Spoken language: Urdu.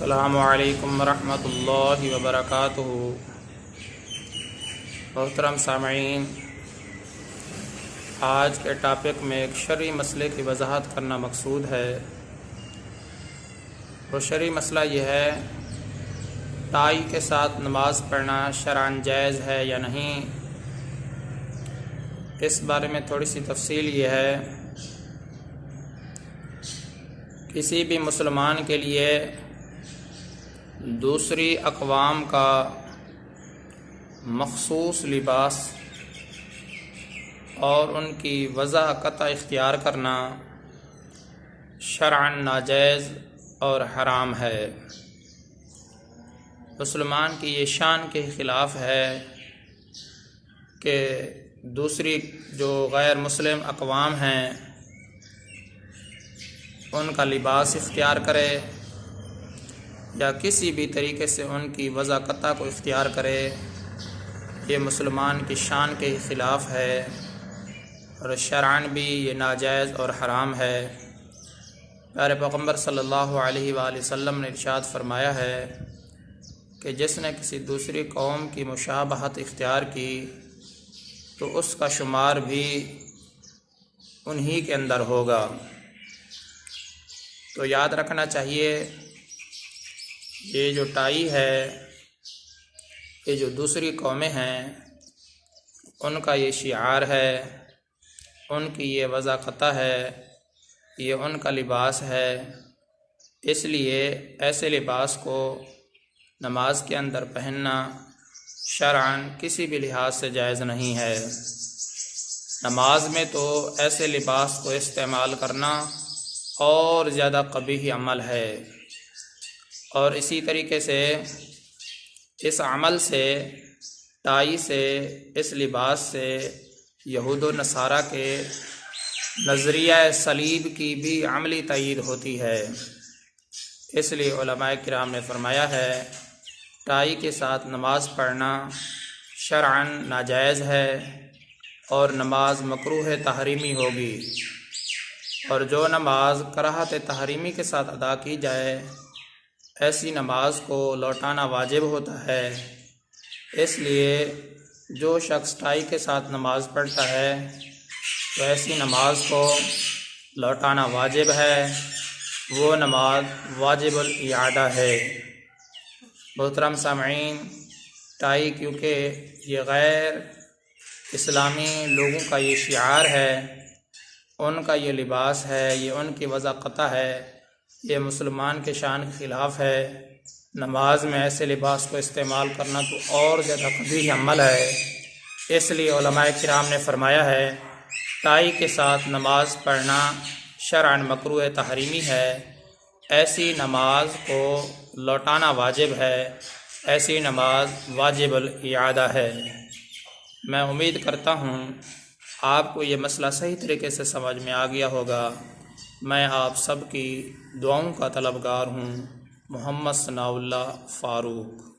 السلام علیکم ورحمۃ اللہ وبرکاتہ۔ محترم سامعین، آج کے ٹاپک میں ایک شرعی مسئلے کی وضاحت کرنا مقصود ہے۔ وہ شرعی مسئلہ یہ ہے، ٹائی کے ساتھ نماز پڑھنا شرعاً جائز ہے یا نہیں۔ اس بارے میں تھوڑی سی تفصیل یہ ہے، کسی بھی مسلمان کے لیے دوسری اقوام کا مخصوص لباس اور ان کی وضع قطع اختیار کرنا شرعاً ناجائز اور حرام ہے۔ مسلمان کی یہ شان کے خلاف ہے کہ دوسری جو غیر مسلم اقوام ہیں ان کا لباس اختیار کرے یا کسی بھی طریقے سے ان کی وضع قطع کو اختیار کرے۔ یہ مسلمان کی شان کے خلاف ہے اور شرعاً بھی یہ ناجائز اور حرام ہے۔ پیارے پیغمبر صلی اللہ علیہ وآلہ وسلم نے ارشاد فرمایا ہے کہ جس نے کسی دوسری قوم کی مشابہت اختیار کی تو اس کا شمار بھی انہی کے اندر ہوگا۔ تو یاد رکھنا چاہیے، یہ جو ٹائی ہے، یہ جو دوسری قومیں ہیں ان کا یہ شعار ہے، ان کی یہ وضع قطع ہے، یہ ان کا لباس ہے۔ اس لیے ایسے لباس کو نماز کے اندر پہننا شرعاً کسی بھی لحاظ سے جائز نہیں ہے۔ نماز میں تو ایسے لباس کو استعمال کرنا اور زیادہ قبیح عمل ہے، اور اسی طریقے سے اس عمل سے، ٹائی سے، اس لباس سے یہود و نصارہ کے نظریہ صلیب کی بھی عملی تائید ہوتی ہے۔ اس لیے علماء کرام نے فرمایا ہے، ٹائی کے ساتھ نماز پڑھنا شرعاً ناجائز ہے اور نماز مکروہ تحریمی ہوگی، اور جو نماز کراہت تحریمی کے ساتھ ادا کی جائے ایسی نماز کو لوٹانا واجب ہوتا ہے۔ اس لیے جو شخص ٹائی کے ساتھ نماز پڑھتا ہے تو ایسی نماز کو لوٹانا واجب ہے، وہ نماز واجب الاعادہ ہے۔ محترم سامعین، ٹائی کیونکہ یہ غیر اسلامی لوگوں کا یہ شعار ہے، ان کا یہ لباس ہے، یہ ان کی وضع قطع ہے، یہ مسلمان کے شان کے خلاف ہے۔ نماز میں ایسے لباس کو استعمال کرنا تو اور زیادہ قبیح عمل ہے۔ اس لیے علماء کرام نے فرمایا ہے، ٹائی کے ساتھ نماز پڑھنا شرعاً مکروہ تحریمی ہے، ایسی نماز کو لوٹانا واجب ہے، ایسی نماز واجب الاعادہ ہے۔ میں امید کرتا ہوں آپ کو یہ مسئلہ صحیح طریقے سے سمجھ میں آ گیا ہوگا۔ میں آپ سب کی دعاؤں کا طلبگار ہوں۔ محمد ثناء اللہ فاروق۔